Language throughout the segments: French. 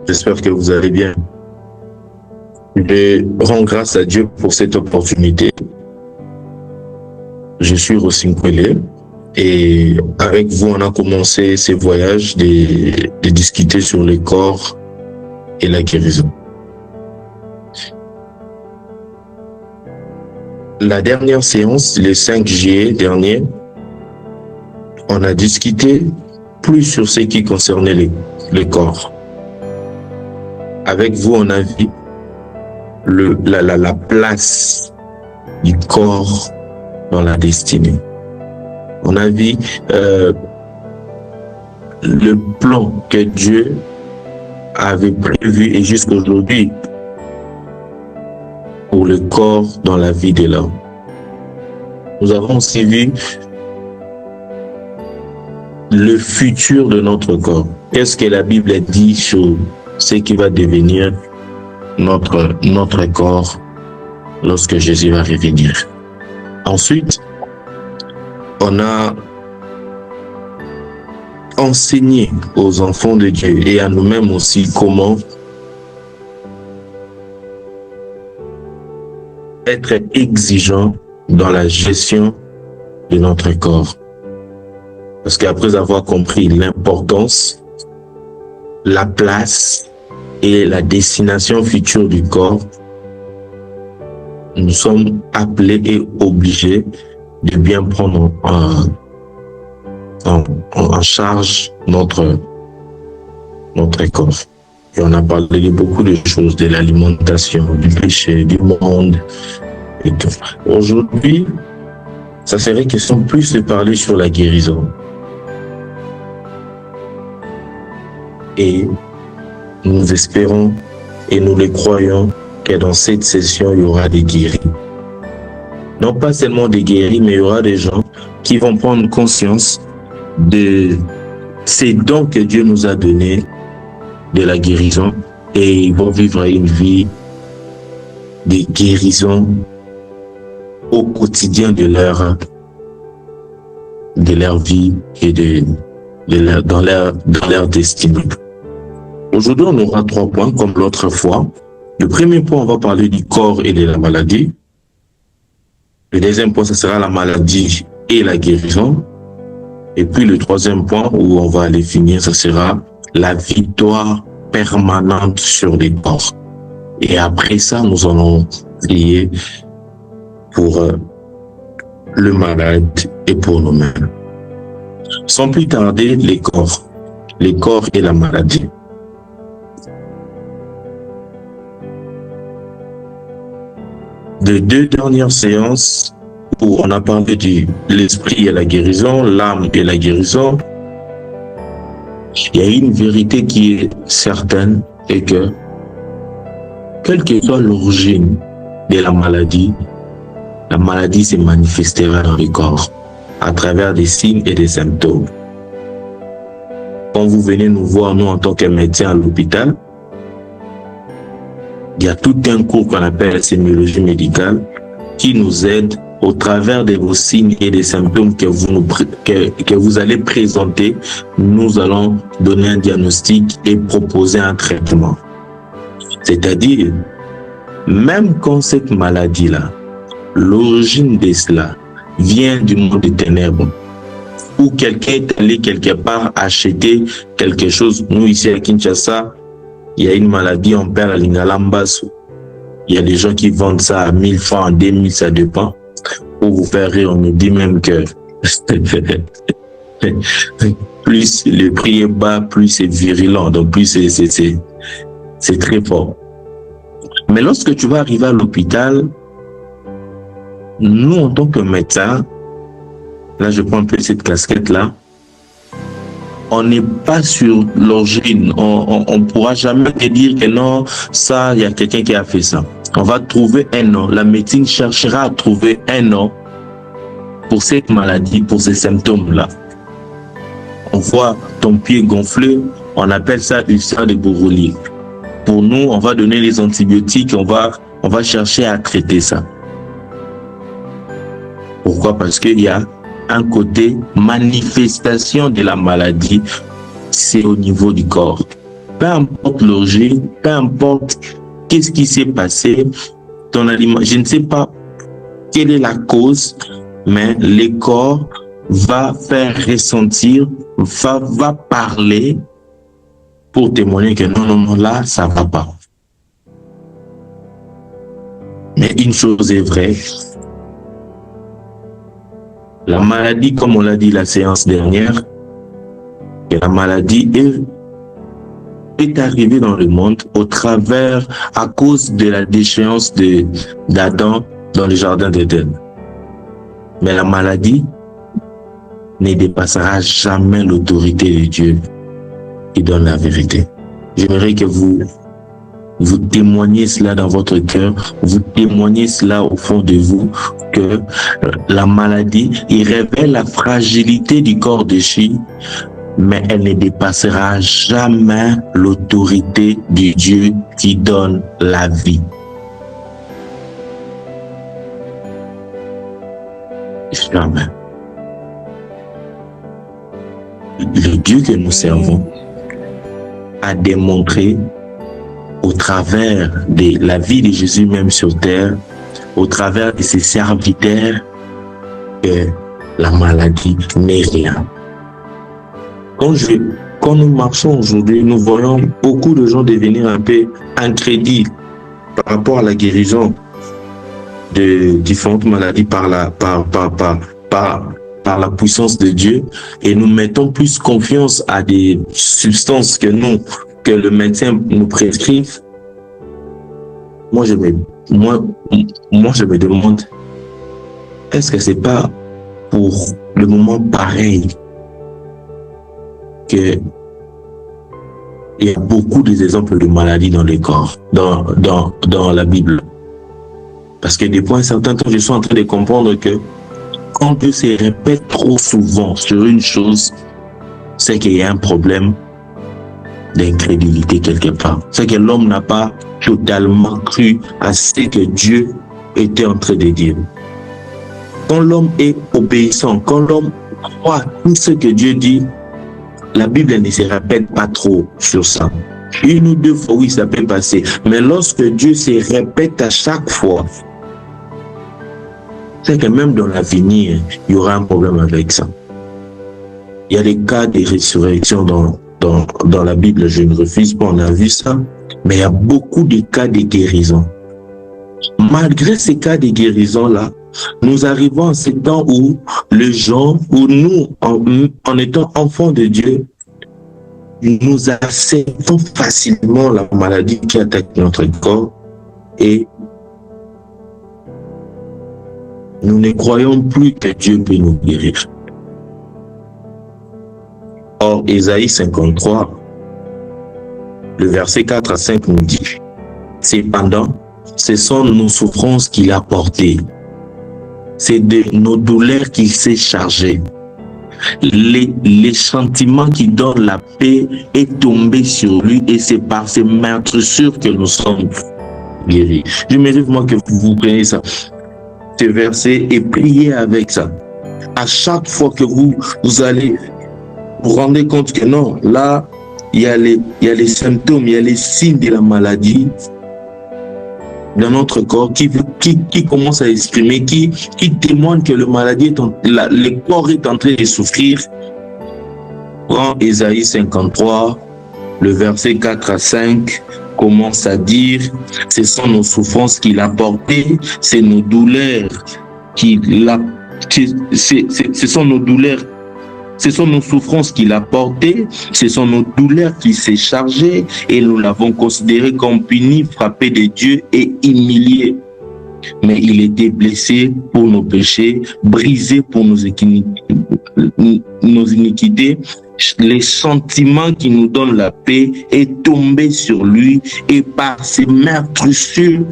J'espère que vous allez bien. Je rends grâce à Dieu pour cette opportunité. Je suis Rossin Kwele et avec vous, on a commencé ce voyage de discuter sur le corps et la guérison. La dernière séance, le 5 juillet dernier, on a discuté plus sur ce qui concernait le corps. Avec vous, on a vu la place du corps dans la destinée. On a vu le plan que Dieu avait prévu et jusqu'aujourd'hui pour le corps dans la vie de l'homme. Nous avons aussi vu le futur de notre corps. Qu'est-ce que la Bible dit sur ce qui va devenir notre corps lorsque Jésus va revenir. Ensuite, on a enseigné aux enfants de Dieu et à nous-mêmes aussi comment être exigeant dans la gestion de notre corps. Parce qu'après avoir compris l'importance, la place et la destination future du corps, nous sommes appelés et obligés de bien prendre en charge notre corps. Et on a parlé de beaucoup de choses, de l'alimentation, du péché, du monde et tout. Aujourd'hui, ça serait question plus de parler sur la guérison. Et nous espérons et nous le croyons que dans cette session, il y aura des guéris. Non pas seulement des guéris, mais il y aura des gens qui vont prendre conscience de ces dons que Dieu nous a donnés, de la guérison, et ils vont vivre une vie de guérison au quotidien de leur vie et dans leur destinée. Aujourd'hui, on aura 3 points comme l'autre fois. Le premier point, on va parler du corps et de la maladie. Le deuxième point, ce sera la maladie et la guérison. Et puis le troisième point où on va aller finir, ce sera la victoire permanente sur les corps. Et après ça, nous allons prier pour le malade et pour nous-mêmes. Sans plus tarder, les corps et la maladie. De 2 dernières séances où on a parlé de l'esprit et la guérison, l'âme et la guérison, il y a une vérité qui est certaine et que, quelle que soit l'origine de la maladie se manifestera dans le corps à travers des signes et des symptômes. Quand vous venez nous voir, nous, en tant que médecins à l'hôpital, il y a tout un cours qu'on appelle la sémiologie médicale qui nous aide au travers de vos signes et des symptômes que vous allez présenter. Nous allons donner un diagnostic et proposer un traitement. C'est-à-dire, même quand cette maladie-là, l'origine de cela vient du monde des ténèbres, ou quelqu'un est allé quelque part acheter quelque chose. Nous, ici à Kinshasa, il y a une maladie, on perd la Lingalambasu. Il y a des gens qui vendent ça à 1000 francs, 2000, ça dépend. Pour vous faire rire, on nous dit même que plus le prix est bas, plus c'est virulent, donc plus c'est très fort. Mais lorsque tu vas arriver à l'hôpital, nous, en tant que médecins, là je prends un peu cette casquette-là, on n'est pas sur l'origine. On pourra jamais te dire que non, ça, il y a quelqu'un qui a fait ça. On va trouver un nom. La médecine cherchera à trouver un nom pour cette maladie, pour ces symptômes-là. On voit ton pied gonflé, on appelle ça ulcère de Broglie. Pour nous, on va donner les antibiotiques, on va chercher à traiter ça. Pourquoi? Parce qu'il y a un côté manifestation de la maladie, c'est au niveau du corps. peu importe l'origine, peu importe qu'est-ce qui s'est passé, ton aliment, je ne sais pas quelle est la cause, mais le corps va faire ressentir, va parler pour témoigner que non, là, ça ne va pas. Mais une chose est vraie, la maladie, comme on l'a dit la séance dernière, que la maladie est arrivée dans le monde à cause de la déchéance d'Adam dans le jardin d'Éden. Mais la maladie ne dépassera jamais l'autorité de Dieu qui donne la vérité. J'aimerais que vous témoignez cela dans votre cœur, vous témoignez cela au fond de vous, que la maladie, il révèle la fragilité du corps déchu, mais elle ne dépassera jamais l'autorité du Dieu qui donne la vie. Jamais. Le Dieu que nous servons a démontré au travers de la vie de Jésus même sur terre, au travers de ses serviteurs, que la maladie n'est rien. Quand nous marchons aujourd'hui, nous voyons beaucoup de gens devenir un peu incrédules par rapport à la guérison de différentes maladies par la puissance de Dieu, et nous mettons plus confiance à des substances que le médecin nous prescrive. Moi, je me demande, est-ce que c'est pas pour le moment pareil que il y a beaucoup d'exemples de maladies dans les corps, dans la Bible? Parce que depuis un certain temps, je suis en train de comprendre que quand Dieu se répète trop souvent sur une chose, c'est qu'il y a un problème d'incrédulité quelque part. C'est que l'homme n'a pas totalement cru à ce que Dieu était en train de dire. Quand l'homme est obéissant, quand l'homme croit tout ce que Dieu dit, la Bible ne se répète pas trop sur ça. Une ou deux fois, oui, ça peut passer. Mais lorsque Dieu se répète à chaque fois, c'est que même dans l'avenir, il y aura un problème avec ça. Il y a des cas de résurrection dans la Bible, je ne refuse pas, on a vu ça, mais il y a beaucoup de cas de guérison. Malgré ces cas de guérison-là, nous arrivons à ce temps où les gens, où nous, en étant enfants de Dieu, nous acceptons facilement la maladie qui attaque notre corps et nous ne croyons plus que Dieu peut nous guérir. Or, Ésaïe 53, le verset 4 à 5 nous dit, « Cependant, ce sont nos souffrances qu'il a portées. C'est de nos douleurs qu'il s'est chargé. Les sentiments qui donnent la paix est tombé sur lui et c'est par ses meurtrissures que nous sommes guéris. » Je mérite moi que vous preniez ça, ce verset, et priez avec ça. À chaque fois que vous allez vous rendre compte que non, là, il y a les symptômes, il y a les signes de la maladie dans notre corps qui commence à exprimer, qui témoigne que le corps est en train de souffrir. Prends Ésaïe 53, le verset 4 à 5, commence à dire, ce sont nos souffrances qu'il a portées, c'est nos douleurs ce sont nos douleurs, ce sont nos souffrances qu'il a portées, ce sont nos douleurs qui s'est chargé et nous l'avons considéré comme puni, frappé de Dieu et humilié. Mais il était blessé pour nos péchés, brisé pour nos iniquités. Les sentiments qui nous donnent la paix est tombé sur lui et par ses meurtrissures,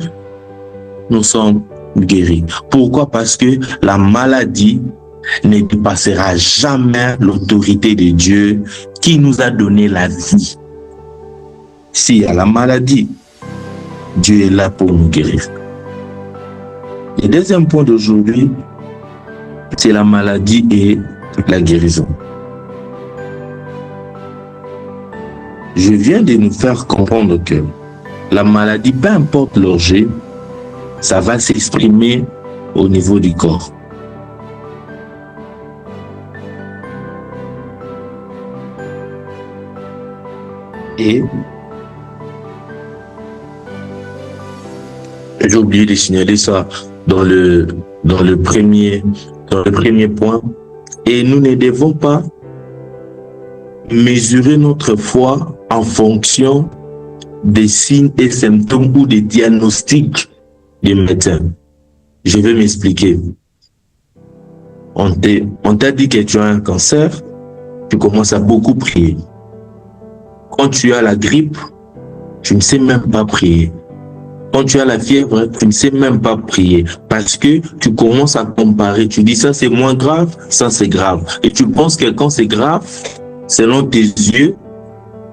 nous sommes guéris. Pourquoi? Parce que la maladie ne dépassera jamais l'autorité de Dieu qui nous a donné la vie. S'il y a la maladie, Dieu est là pour nous guérir. Le deuxième point d'aujourd'hui, c'est la maladie et la guérison. je viens de nous faire comprendre que la maladie, peu importe l'objet, ça va s'exprimer au niveau du corps. Et j'ai oublié de signaler ça dans le premier point. Et nous ne devons pas mesurer notre foi en fonction des signes et symptômes ou des diagnostics des médecins. Je vais m'expliquer. On t'a dit que tu as un cancer, tu commences à beaucoup prier. Quand tu as la grippe, tu ne sais même pas prier. Quand tu as la fièvre, tu ne sais même pas prier parce que tu commences à comparer. Tu dis ça c'est moins grave, ça c'est grave. Et tu penses que quand c'est grave, selon tes yeux,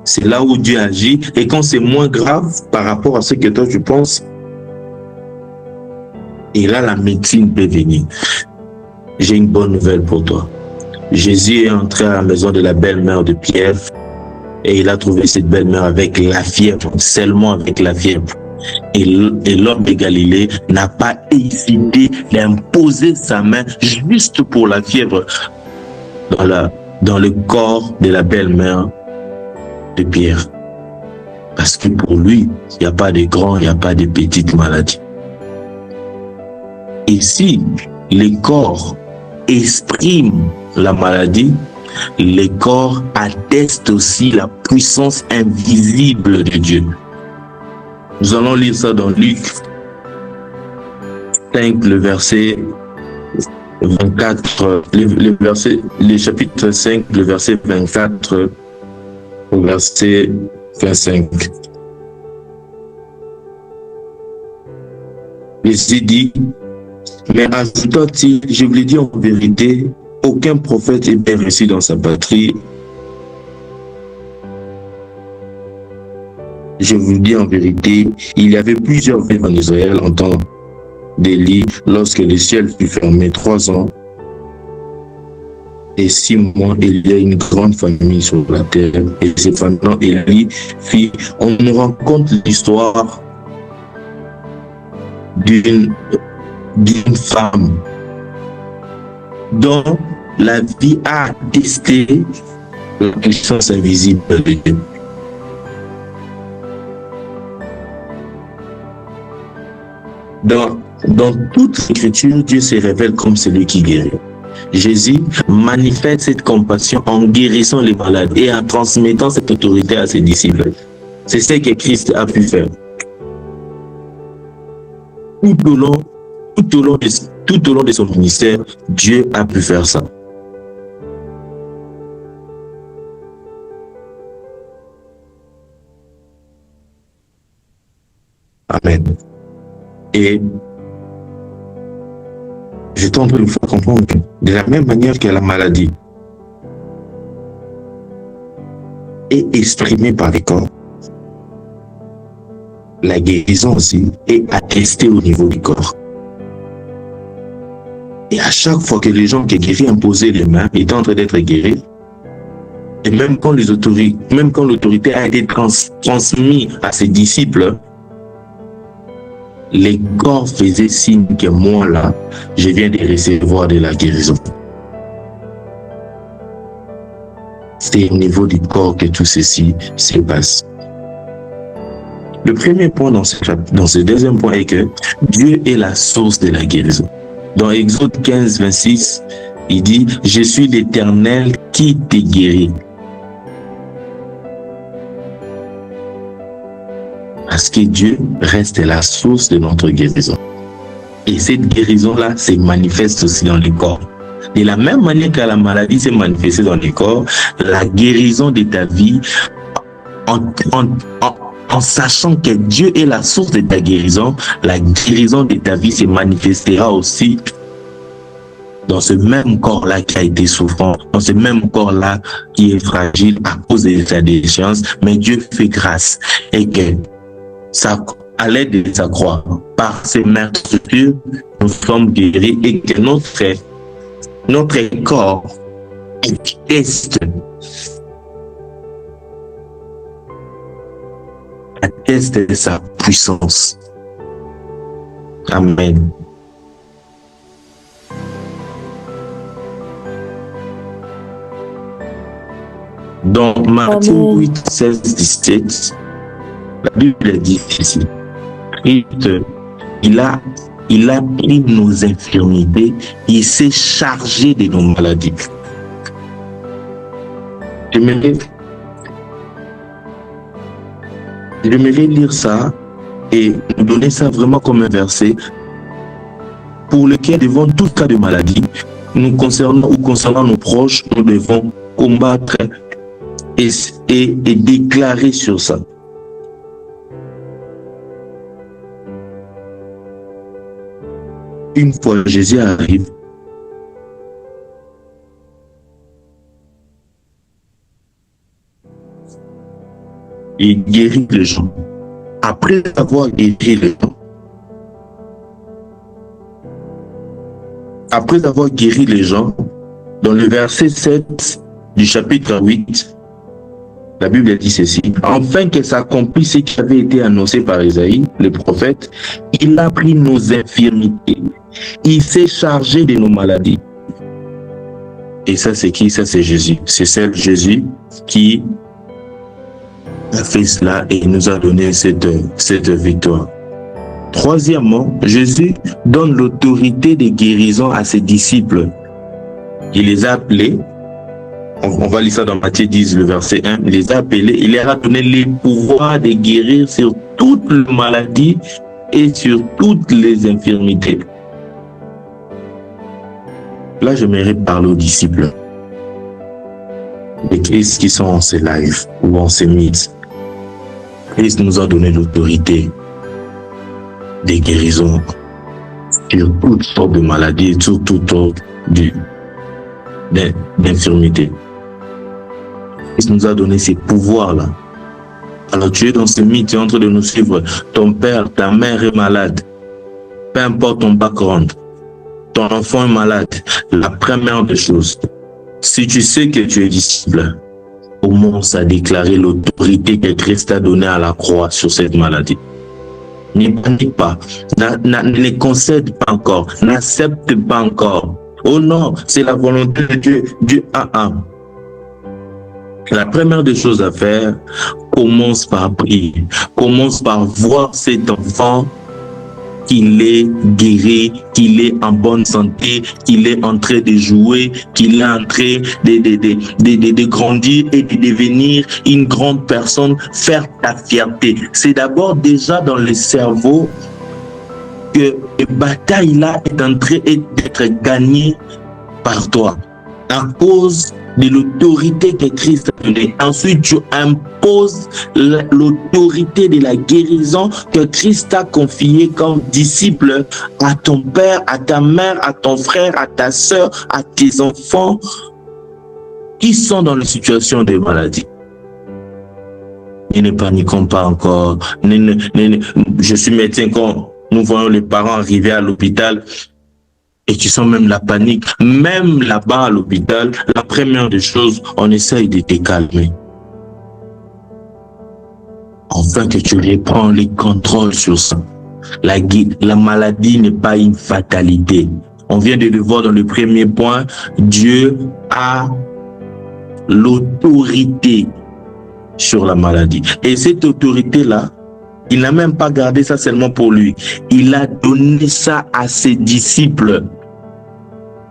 c'est là où Dieu agit. Et quand c'est moins grave par rapport à ce que toi tu penses, et là la médecine peut venir. J'ai une bonne nouvelle pour toi. Jésus est entré à la maison de la belle-mère de Pierre et il a trouvé cette belle-mère avec la fièvre, seulement avec la fièvre. Et l'homme de Galilée n'a pas hésité d'imposer sa main juste pour la fièvre dans le corps de la belle-mère de Pierre. Parce que pour lui, il n'y a pas de grand, il n'y a pas de petite maladie. Et si les corps expriment la maladie, les corps attestent aussi la puissance invisible de Dieu. Nous allons lire ça dans Luc 5, le verset 24, le chapitre 5, le verset 24 au verset 25. Jésus dit, mais ajouta-t-il, je vous le dis en vérité, aucun prophète est bien reçu dans sa patrie. Je vous dis en vérité, il y avait plusieurs vivres en Israël en temps d'Élie, lorsque le ciel fut fermé 3 ans et 6 mois, il y a une grande famine sur la terre. Et c'est pendant Élie fit, on nous raconte l'histoire d'une femme dont la vie a attesté la puissance invisible de Dieu. Dans toute l'écriture, Dieu se révèle comme celui qui guérit. Jésus manifeste cette compassion en guérissant les malades et en transmettant cette autorité à ses disciples. C'est ce que Christ a pu faire. Tout au long de son ministère, Dieu a pu faire ça. Amen. Et je tente de vous faire comprendre que de la même manière que la maladie est exprimée par les corps, la guérison aussi est attestée au niveau du corps. Et à chaque fois que les gens qui guéris imposaient les mains étaient en train d'être guéris, et même quand l'autorité a été transmise à ses disciples, les corps faisaient signe que moi là, je viens de recevoir de la guérison. C'est au niveau du corps que tout ceci se passe. Le premier point dans ce deuxième point est que Dieu est la source de la guérison. Dans Exode 15, 26, il dit « Je suis l'Éternel qui te guérit ». Parce que Dieu reste la source de notre guérison. Et cette guérison-là se manifeste aussi dans le corps. De la même manière que la maladie s'est manifestée dans le corps, la guérison de ta vie, en sachant que Dieu est la source de ta guérison, la guérison de ta vie se manifestera aussi dans ce même corps-là qui a été souffrant, dans ce même corps-là qui est fragile à cause de sa déchéance, mais Dieu fait grâce et que à l'aide de sa croix, par ses meurtrissures, nous sommes guéris et que notre corps atteste atteste de sa puissance. Amen. Dans Matthieu 8, 16, 17, la Bible dit ici, Christ, il a pris nos infirmités, il s'est chargé de nos maladies. J'aimerais lire ça et nous donner ça vraiment comme un verset pour lequel, devant tout cas de maladie, nous concernant nos proches, nous devons combattre et déclarer sur ça. Une fois Jésus arrive, il guérit les gens. Après avoir guéri les gens, dans le verset 7 du chapitre 8, la Bible dit ceci: afin que s'accomplisse ce qui avait été annoncé par Isaïe, le prophète, il a pris nos infirmités, il s'est chargé de nos maladies. Et ça, c'est qui? Ça, c'est Jésus. C'est celle Jésus qui a fait cela et nous a donné cette victoire. Troisièmement, Jésus donne l'autorité de guérison à ses disciples. Il les a appelés. On va lire ça dans Matthieu 10, le verset 1. Il les a appelés, il leur a donné les pouvoirs de guérir sur toutes les maladies et sur toutes les infirmités. Là, j'aimerais parler aux disciples de Christ qui sont en ces lives ou en ces mythes. Christ nous a donné l'autorité des guérisons sur toutes sortes de maladies, sur toutes sortes d'infirmités. Christ nous a donné ces pouvoirs-là. Alors tu es dans ce mythe, tu es en train de nous suivre. Ton père, ta mère est malade. Peu importe ton background. Ton enfant est malade. La première des choses, si tu sais que tu es disciple, commence à déclarer l'autorité que Christ a donnée à la croix sur cette maladie. Ne panique pas, ne concède pas encore, n'accepte pas encore. Oh non, c'est la volonté de Dieu. Dieu a un. La première des choses à faire, commence par prier. Commence par voir cet enfant qu'il est guéri, qu'il est en bonne santé, qu'il est en train de jouer, qu'il est en train de grandir et de devenir une grande personne, faire ta fierté. C'est d'abord déjà dans le cerveau que la bataille là est en train d'être gagnée par toi à cause de l'autorité que Christ a donnée. Ensuite, tu imposes l'autorité de la guérison que Christ t'a confiée comme disciple à ton père, à ta mère, à ton frère, à ta soeur, à tes enfants qui sont dans une situation de maladie. Ne paniquons pas encore. Je suis médecin quand nous voyons les parents arriver à l'hôpital et qui sont même la panique. Même là-bas à l'hôpital, la première des choses, on essaye de te calmer. Enfin que tu reprends les contrôles sur ça. La maladie n'est pas une fatalité. On vient de le voir dans le premier point. Dieu a l'autorité sur la maladie. Et cette autorité-là, il n'a même pas gardé ça seulement pour lui. Il a donné ça à ses disciples.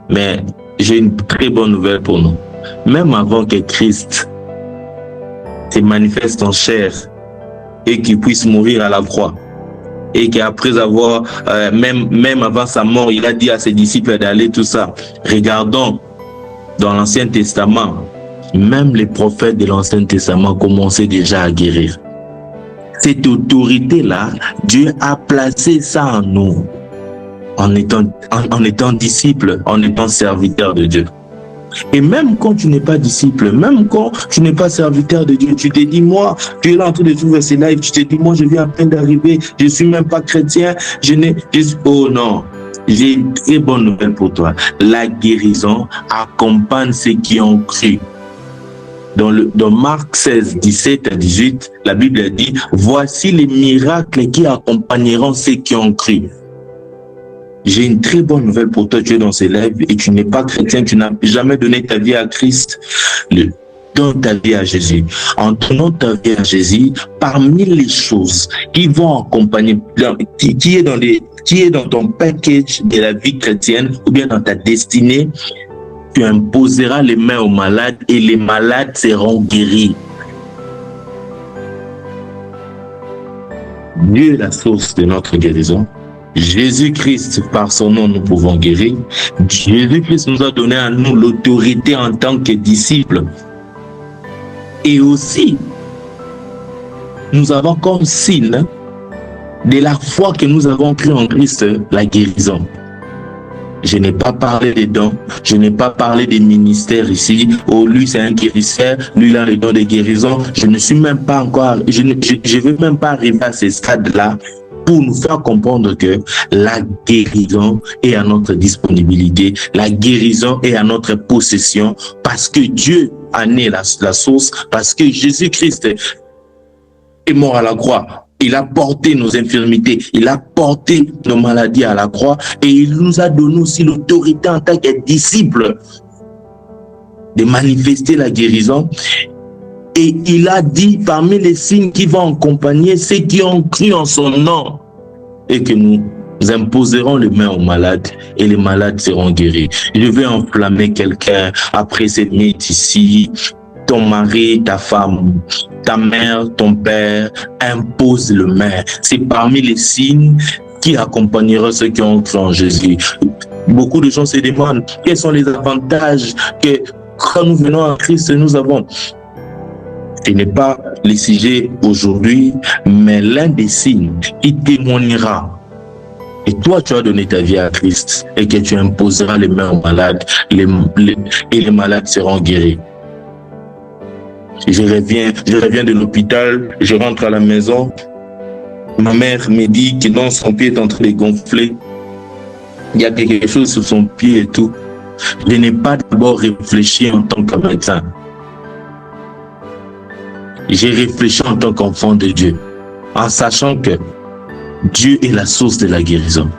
Mais j'ai une très bonne nouvelle pour nous. Même avant que Christ se manifeste en chair et qu'il puisse mourir à la croix, et qu'après avoir, même avant sa mort, il a dit à ses disciples d'aller tout ça. Regardons dans l'Ancien Testament, même les prophètes de l'Ancien Testament commençaient déjà à guérir. Cette autorité-là, Dieu a placé ça en nous, en étant disciple, en étant serviteur de Dieu. Et même quand tu n'es pas disciple, même quand tu n'es pas serviteur de Dieu, tu te dis, moi, tu es là en train de trouver ces lives, tu te dis, moi, je viens à peine d'arriver, je ne suis même pas chrétien, oh non, j'ai une très bonne nouvelle pour toi. La guérison accompagne ceux qui ont cru. Dans Marc 16, 17 à 18, la Bible dit, voici les miracles qui accompagneront ceux qui ont cru. J'ai une très bonne nouvelle pour toi, tu es dans ces lives et tu n'es pas chrétien, tu n'as jamais donné ta vie à Christ. Donne ta vie à Jésus. En donnant ta vie à Jésus, parmi les choses qui vont accompagner, qui est dans ton package de la vie chrétienne ou bien dans ta destinée, tu imposeras les mains aux malades et les malades seront guéris. Dieu est la source de notre guérison. Jésus-Christ, par son nom, nous pouvons guérir. Jésus-Christ nous a donné à nous l'autorité en tant que disciples. Et aussi, nous avons comme signe de la foi que nous avons cru en Christ, la guérison. Je n'ai pas parlé des dons, je n'ai pas parlé des ministères ici. Oh, lui c'est un guérisseur, lui il a le don de guérison. Je ne suis même pas encore, je ne veux même pas arriver à ce stade-là pour nous faire comprendre que la guérison est à notre disponibilité, la guérison est à notre possession, parce que Dieu en est la source, parce que Jésus-Christ est mort à la croix. Il a porté nos infirmités, il a porté nos maladies à la croix et il nous a donné aussi l'autorité en tant que disciples de manifester la guérison. Et il a dit parmi les signes qui vont accompagner ceux qui ont cru en son nom et que nous imposerons les mains aux malades et les malades seront guéris. Je vais enflammer quelqu'un après cette nuit ici. Ton mari, ta femme, ta mère, ton père, impose le main. C'est parmi les signes qui accompagneront ceux qui ont cru en Jésus. Beaucoup de gens se demandent quels sont les avantages que quand nous venons en Christ, nous avons. Ce n'est pas le sujet aujourd'hui, mais l'un des signes qui témoignera. Et toi, tu as donné ta vie à Christ et que tu imposeras les mains aux malades et les malades seront guéris. Je reviens de l'hôpital, je rentre à la maison. Ma mère me dit que non, son pied est en train de gonfler. Il y a quelque chose sur son pied et tout. Je n'ai pas d'abord réfléchi en tant que médecin. J'ai réfléchi en tant qu'enfant de Dieu, en sachant que Dieu est la source de la guérison.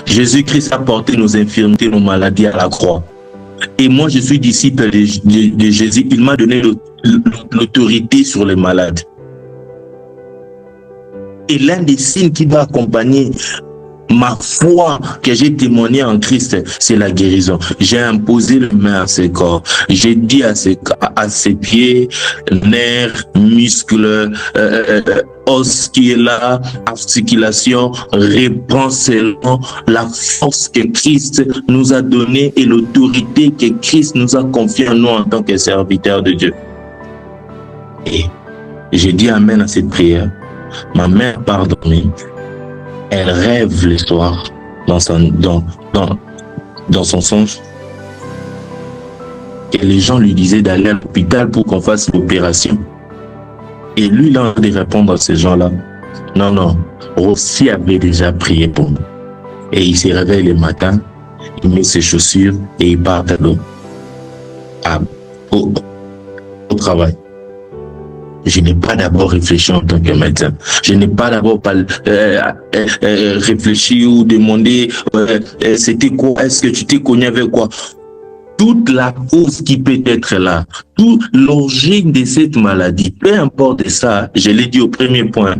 Jésus-Christ a porté nos infirmités, nos maladies à la croix. Et moi, je suis disciple de Jésus. Il m'a donné l'autorité sur les malades. Et l'un des signes qui va accompagner ma foi que j'ai témoigné en Christ, c'est la guérison. J'ai imposé les mains à ses corps. J'ai dit à ses pieds, nerfs, muscles, os qui est là, articulation, reprend seulement la force que Christ nous a donnée et l'autorité que Christ nous a confiée en nous en tant que serviteurs de Dieu. Et j'ai dit amen à cette prière. Ma mère part dormir. Elle rêve le soir dans son songe et les gens lui disaient d'aller à l'hôpital pour qu'on fasse l'opération. Et lui, il a de répondre à ces gens-là. Non, Rossi avait déjà prié pour nous. Et il se réveille le matin, il met ses chaussures et il part au travail. Je n'ai pas d'abord réfléchi en tant que médecin. Je n'ai pas d'abord réfléchi ou demandé c'était quoi, est-ce que tu t'es cogné avec quoi. Toute la cause qui peut être là, toute l'origine de cette maladie, peu importe ça, je l'ai dit au premier point,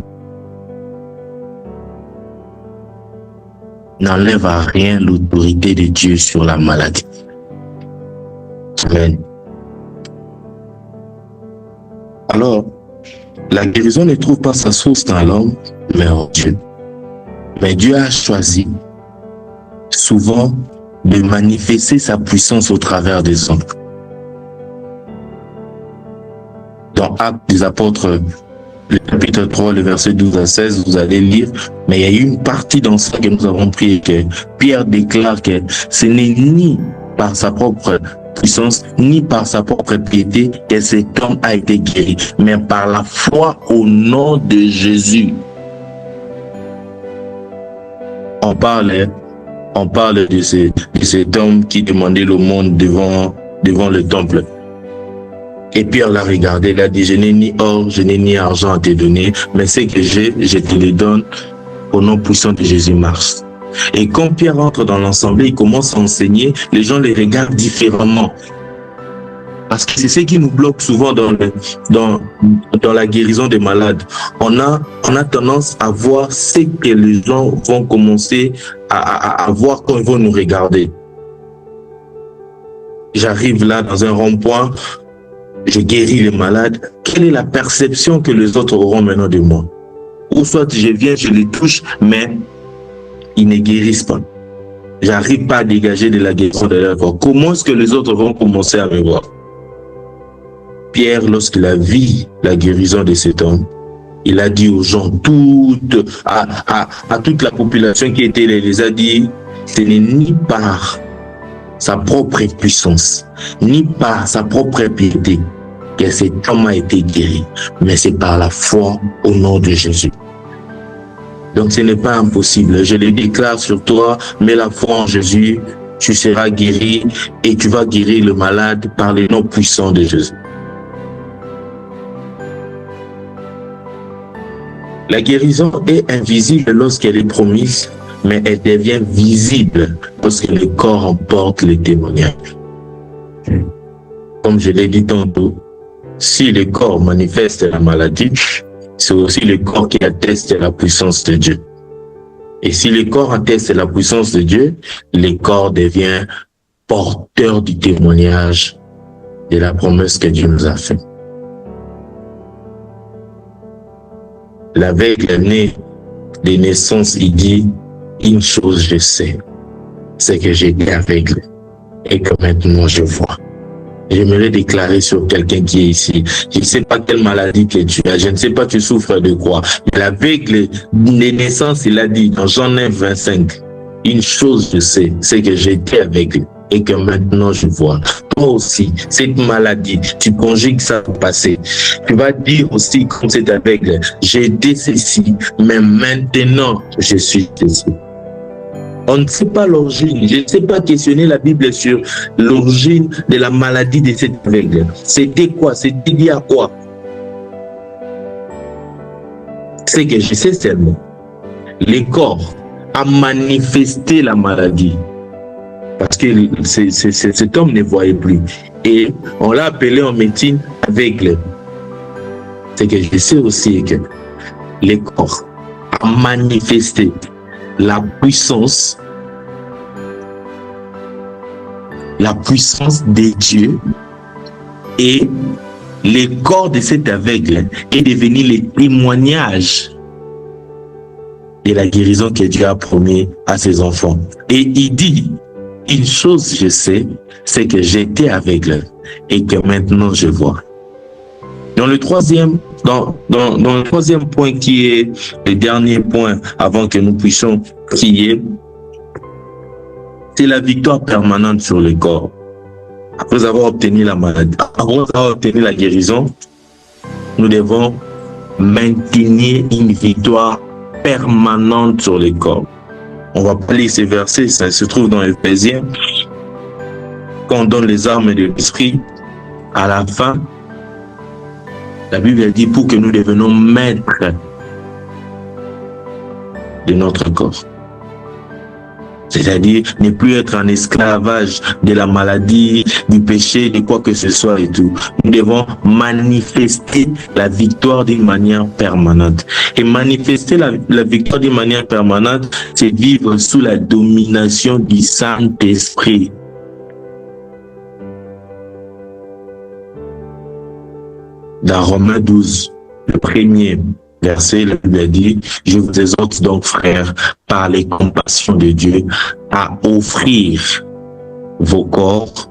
n'enlève à rien l'autorité de Dieu sur la maladie. Amen. Alors, la guérison ne trouve pas sa source dans l'homme, mais en Dieu. Mais Dieu a choisi souvent de manifester sa puissance au travers des hommes. Dans Actes des Apôtres, le chapitre 3, le verset 12 à 16, vous allez lire, mais il y a eu une partie dans ça que nous avons pris et que Pierre déclare que ce n'est ni par sa propre puissance, ni par sa propre piété que cet homme a été guéri, mais par la foi au nom de Jésus. On parle de cet homme qui demandait l'aumône devant le temple. Et Pierre l'a regardé, il a dit, je n'ai ni or, je n'ai ni argent à te donner, mais ce que j'ai, je te le donne au nom puissant de Jésus, marche. Et quand Pierre entre dans l'assemblée, il commence à enseigner, les gens les regardent différemment. Parce que c'est ce qui nous bloque souvent dans la guérison des malades. On a tendance à voir ce que les gens vont commencer à voir quand ils vont nous regarder. J'arrive là dans un rond-point, je guéris les malades. Quelle est la perception que les autres auront maintenant de moi? Ou soit je viens, je les touche, mais ils ne guérissent pas. J'arrive pas à dégager de la guérison de leur corps. Comment est-ce que les autres vont commencer à me voir? Pierre, lorsqu'il a vu la guérison de cet homme, il a dit aux gens, à toute la population qui était là, il les a dit, ce n'est ni par sa propre puissance, ni par sa propre piété que cet homme a été guéri, mais c'est par la foi au nom de Jésus. Donc ce n'est pas impossible, je le déclare sur toi, mets la foi en Jésus, tu seras guéri et tu vas guérir le malade par le nom puissant de Jésus. La guérison est invisible lorsqu'elle est promise, mais elle devient visible lorsque le corps emporte les témoignages. Comme je l'ai dit tantôt, si le corps manifeste la maladie, c'est aussi le corps qui atteste la puissance de Dieu. Et si le corps atteste la puissance de Dieu, le corps devient porteur du témoignage de la promesse que Dieu nous a faite. L'aveugle né de naissance, il dit, une chose je sais, c'est que j'étais aveugle et que maintenant je vois. J'aimerais déclarer sur quelqu'un qui est ici. Je ne sais pas quelle maladie que tu as, je ne sais pas tu souffres de quoi. Mais l'aveugle de naissance, il a dit dans Jean 9, 25, une chose je sais, c'est que j'étais aveugle et que maintenant je vois. Toi aussi, cette maladie, tu conjugues ça au passé. Tu vas dire aussi comme c'est aveugle, j'ai été ceci, mais maintenant je suis ceci. On ne sait pas l'origine. Je ne sais pas questionner la Bible sur l'origine de la maladie de cet aveugle. C'était quoi? C'était lié à quoi? C'est que je sais seulement. Le corps a manifesté la maladie. Parce que cet homme ne voyait plus. Et on l'a appelé en médecine aveugle. C'est que je sais aussi que le corps a manifesté la puissance de Dieu, et le corps de cet aveugle est devenu le témoignage de la guérison que Dieu a promis à ses enfants. Et il dit, une chose je sais, c'est que j'étais aveugle et que maintenant je vois. Dans le troisième point qui est le dernier point avant que nous puissions prier, c'est la victoire permanente sur le corps. Après avoir obtenu la maladie, après avoir obtenu la guérison, nous devons maintenir une victoire permanente sur le corps. On va pas lire ces versets, ça se trouve dans Éphésiens. Quand on donne les armes de l'esprit, à la fin, la Bible dit pour que nous devenions maîtres de notre corps. C'est-à-dire ne plus être en esclavage de la maladie, du péché, de quoi que ce soit et tout. Nous devons manifester la victoire d'une manière permanente. Et manifester la victoire d'une manière permanente, c'est vivre sous la domination du Saint-Esprit. Dans Romains 12, le premier verset, la Bible dit, je vous exhorte donc, frères, par les compassions de Dieu, à offrir vos corps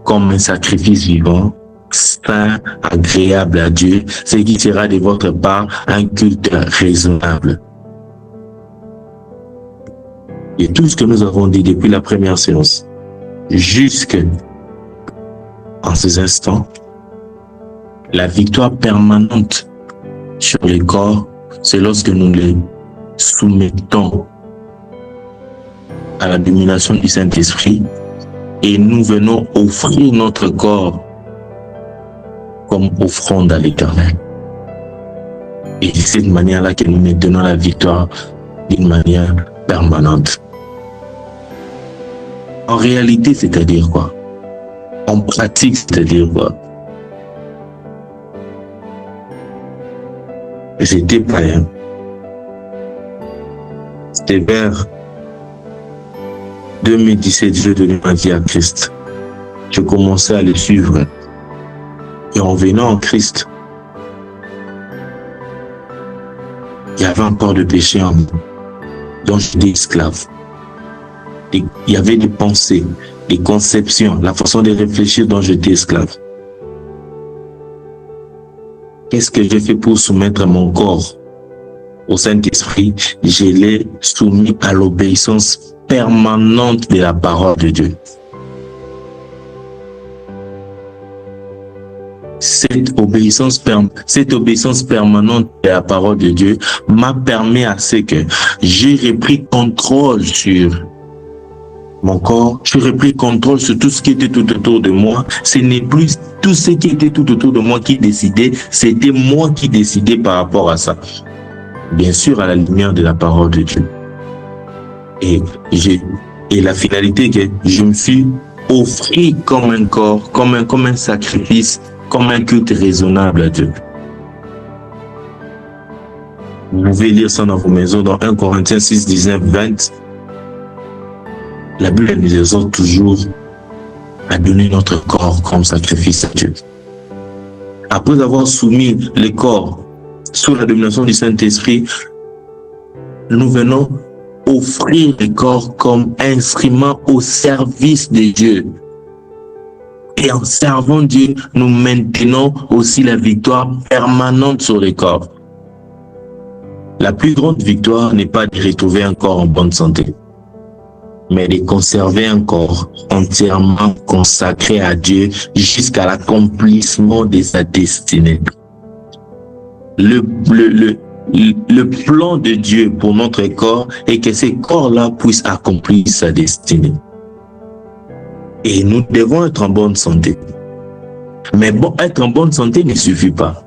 comme un sacrifice vivant, saint, agréable à Dieu, ce qui sera de votre part un culte raisonnable. Et tout ce que nous avons dit depuis la première séance, jusqu'en ces instants, la victoire permanente sur le corps, c'est lorsque nous les soumettons à la domination du Saint-Esprit et nous venons offrir notre corps comme offrande à l'Éternel. Et c'est de cette manière-là que nous maintenons la victoire d'une manière permanente. En réalité, c'est-à-dire quoi? En pratique, c'est-à-dire quoi? J'étais païen. C'était vers 2017, je donnais ma vie à Christ. Je commençais à le suivre. Et en venant en Christ, il y avait encore de péché en moi, dont j'étais esclave. Il y avait des pensées, des conceptions, la façon de réfléchir dont j'étais esclave. Qu'est-ce que j'ai fait pour soumettre mon corps au Saint-Esprit? Je l'ai soumis à l'obéissance permanente de la parole de Dieu. Cette obéissance permanente de la parole de Dieu m'a permis à ce que j'ai repris contrôle sur mon corps, j'ai repris contrôle sur tout ce qui était tout autour de moi. Ce n'est plus tout ce qui était tout autour de moi qui décidait, c'était moi qui décidais par rapport à ça. Bien sûr, à la lumière de la parole de Dieu. Et la finalité que je me suis offert comme un corps, comme un sacrifice, comme un culte raisonnable à Dieu. Vous pouvez lire ça dans vos maisons, dans 1 Corinthiens 6, 19, 20. La Bible nous exhorte toujours à donner notre corps comme sacrifice à Dieu. Après avoir soumis le corps sous la domination du Saint-Esprit, nous venons offrir le corps comme instrument au service de Dieu. Et en servant Dieu, nous maintenons aussi la victoire permanente sur le corps. La plus grande victoire n'est pas de retrouver un corps en bonne santé, mais de conserver un corps entièrement consacré à Dieu jusqu'à l'accomplissement de sa destinée. Le plan de Dieu pour notre corps est que ce corps-là puisse accomplir sa destinée. Et nous devons être en bonne santé. Mais bon, être en bonne santé ne suffit pas.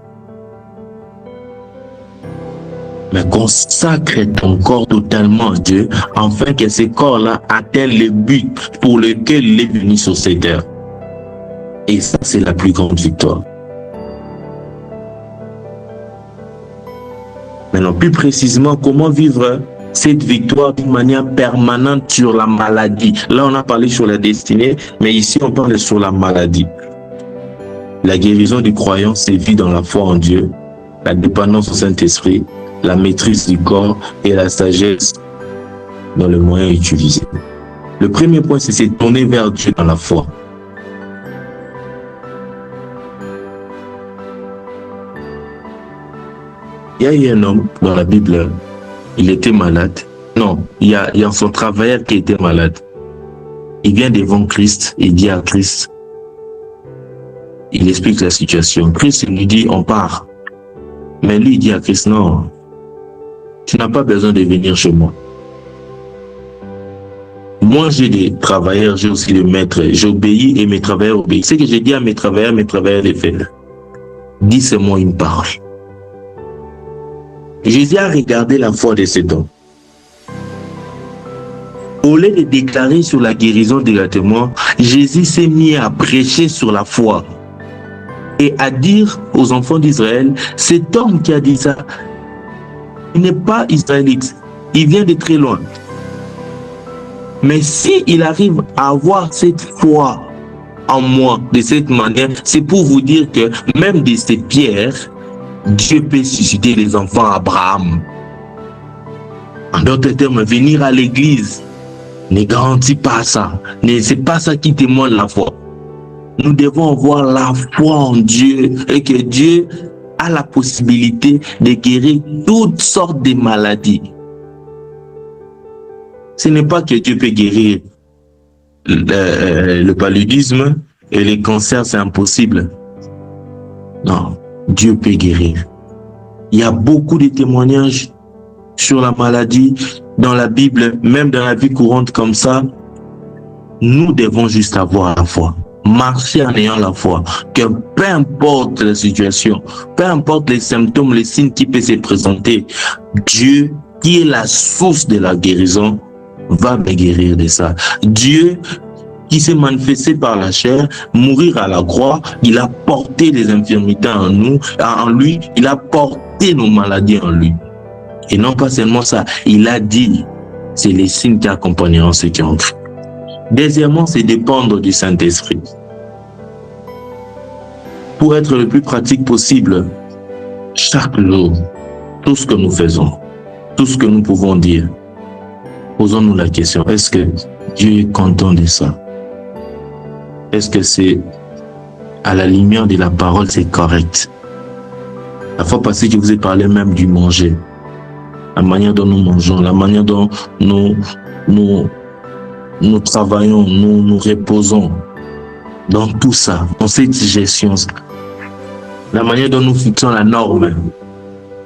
Mais consacre ton corps totalement à Dieu, afin que ce corps-là atteigne le but pour lequel il est venu sur cette terre. Et ça, c'est la plus grande victoire. Maintenant, plus précisément, comment vivre cette victoire d'une manière permanente sur la maladie? Là, on a parlé sur la destinée, mais ici, on parle sur la maladie. La guérison du croyant sévit dans la foi en Dieu, la dépendance au Saint-Esprit, la maîtrise du corps et la sagesse dans le moyen utilisé. Le premier point, c'est se tourner vers Dieu dans la foi. Il y a eu un homme dans la Bible, il était malade. Non, il y a son travailleur qui était malade. Il vient devant Christ, il dit à Christ, il explique la situation. Christ lui dit, on part. Mais lui, il dit à Christ, non, tu n'as pas besoin de venir chez moi. Moi, j'ai des travailleurs, j'ai aussi des maîtres. J'obéis et mes travailleurs obéissent. Ce que j'ai dit à mes travailleurs les font. Dis seulement une parole. Jésus a regardé la foi de cet homme. Au lieu de déclarer sur la guérison directement, Jésus s'est mis à prêcher sur la foi et à dire aux enfants d'Israël, cet homme qui a dit ça, il n'est pas israélite, il vient de très loin. Mais s'il arrive à avoir cette foi en moi de cette manière, c'est pour vous dire que même de ces pierres, Dieu peut susciter les enfants Abraham. En d'autres termes, venir à l'église ne garantit pas ça. C'est pas ça qui témoigne la foi. Nous devons avoir la foi en Dieu et que Dieu a la possibilité de guérir toutes sortes de maladies. Ce n'est pas que Dieu peut guérir le paludisme et les cancers, c'est impossible. Non, Dieu peut guérir. Il y a beaucoup de témoignages sur la maladie dans la Bible, même dans la vie courante comme ça. Nous devons juste avoir la foi. marcher en ayant la foi, que peu importe la situation, peu importe les symptômes, les signes qui peuvent se présenter, Dieu, qui est la source de la guérison, va me guérir de ça. Dieu, qui s'est manifesté par la chair, mourir à la croix, il a porté les infirmités en lui, il a porté nos maladies en lui. Et non pas seulement ça, il a dit, c'est les signes qui accompagneront ceux qui ont cru. Deuxièmement, c'est dépendre du Saint-Esprit. Pour être le plus pratique possible, chaque jour, tout ce que nous faisons, tout ce que nous pouvons dire, posons-nous la question, est-ce que Dieu est content de ça? Est-ce que c'est à la lumière de la parole, c'est correct? La fois passée, je vous ai parlé même du manger. La manière dont nous mangeons, la manière dont nous travaillons, nous reposons. Dans tout ça, dans cette gestion, la manière dont nous fixons la norme,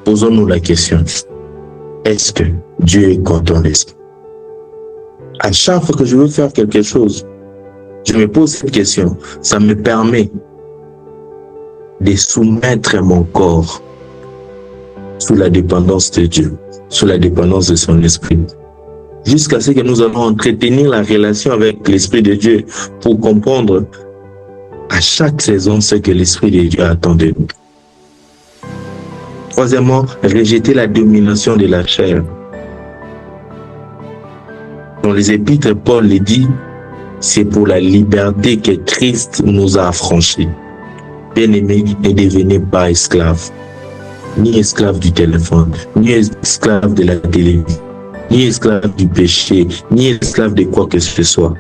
posons-nous la question. Est-ce que Dieu est content de ça? À chaque fois que je veux faire quelque chose, je me pose cette question. Ça me permet de soumettre mon corps sous la dépendance de Dieu, sous la dépendance de son esprit. Jusqu'à ce que nous allons entretenir la relation avec l'Esprit de Dieu pour comprendre à chaque saison ce que l'Esprit de Dieu attend de nous. Troisièmement, rejeter la domination de la chair. Dans les épîtres, Paul le dit, c'est pour la liberté que Christ nous a affranchis. Bien-aimés, ne devenez pas esclaves. Ni esclaves du téléphone, ni esclaves de la télévision, ni esclaves du péché, ni esclaves de quoi que ce soit.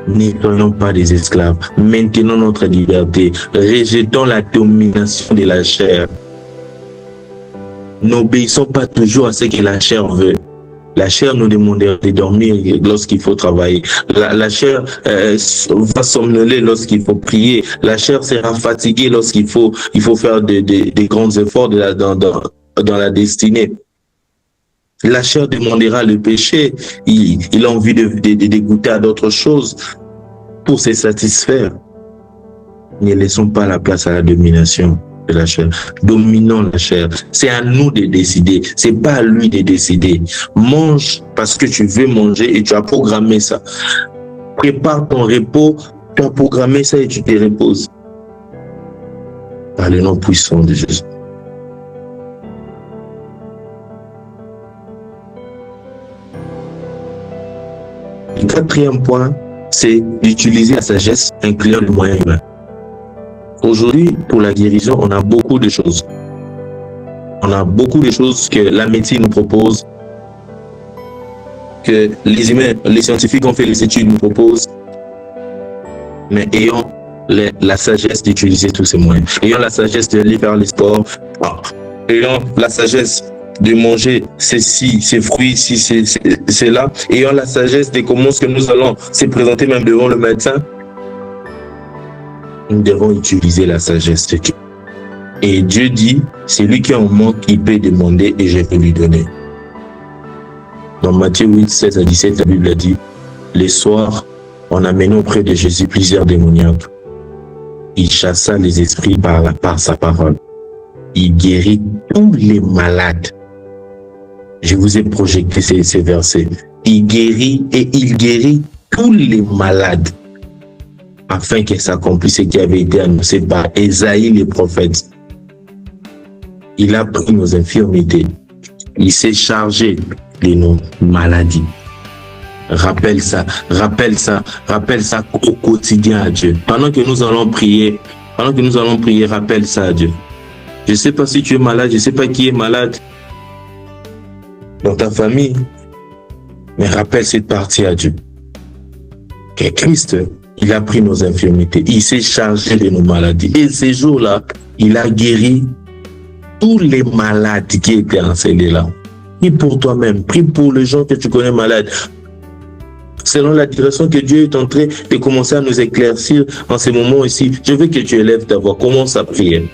Ne soyons pas des esclaves. Maintenons notre liberté. Rejetons la domination de la chair. N'obéissons pas toujours à ce que la chair veut. La chair nous demandera de dormir lorsqu'il faut travailler. La chair va somnoler lorsqu'il faut prier. La chair sera fatiguée lorsqu'il faut faire des grands efforts dans la destinée. La chair demandera le péché. Il a envie de goûter à d'autres choses pour se satisfaire. Ne laissons pas la place à la domination de la chair. Dominons la chair. C'est à nous de décider. C'est pas à lui de décider. Mange parce que tu veux manger et tu as programmé ça. Prépare ton repos. Tu as programmé ça et tu te reposes. Par le nom puissant de Jésus. Le quatrième point, c'est d'utiliser la sagesse, incluant les moyens humains. Aujourd'hui, pour la guérison, on a beaucoup de choses. On a beaucoup de choses que la médecine nous propose, que les humains, les scientifiques ont fait les études nous proposent. Mais ayons la sagesse d'utiliser tous ces moyens. Ayons la sagesse d'aller faire les sports. Ayons la sagesse de manger ceci, ces fruits, si c'est là. Ayons la sagesse de comment est-ce que nous allons se présenter même devant le médecin. Nous devons utiliser la sagesse de Dieu. Et Dieu dit, c'est lui qui en manque, il peut demander et je vais lui donner. Dans Matthieu 8, 16 à 17, la Bible a dit, les soirs, on amenait auprès de Jésus plusieurs démoniaques. Il chassa les esprits par sa parole. Il guérit tous les malades. Je vous ai projeté ces versets. Il guérit et il guérit tous les malades, afin que s'accomplisse ce qui avait été annoncé par Ésaïe le prophète. Il a pris nos infirmités. Il s'est chargé de nos maladies. Rappelle ça au quotidien à Dieu. Pendant que nous allons prier, rappelle ça à Dieu. Je ne sais pas si tu es malade, je ne sais pas qui est malade dans ta famille, mais rappelle cette partie à Dieu. Que Christ, il a pris nos infirmités, il s'est chargé de nos maladies. Et ces jours-là, il a guéri tous les malades qui étaient encelés là. Prie pour toi-même, prie pour les gens que tu connais malades. Selon la direction que Dieu est en train de commencer à nous éclaircir en ce moment ici, je veux que tu élèves ta voix. Commence à prier.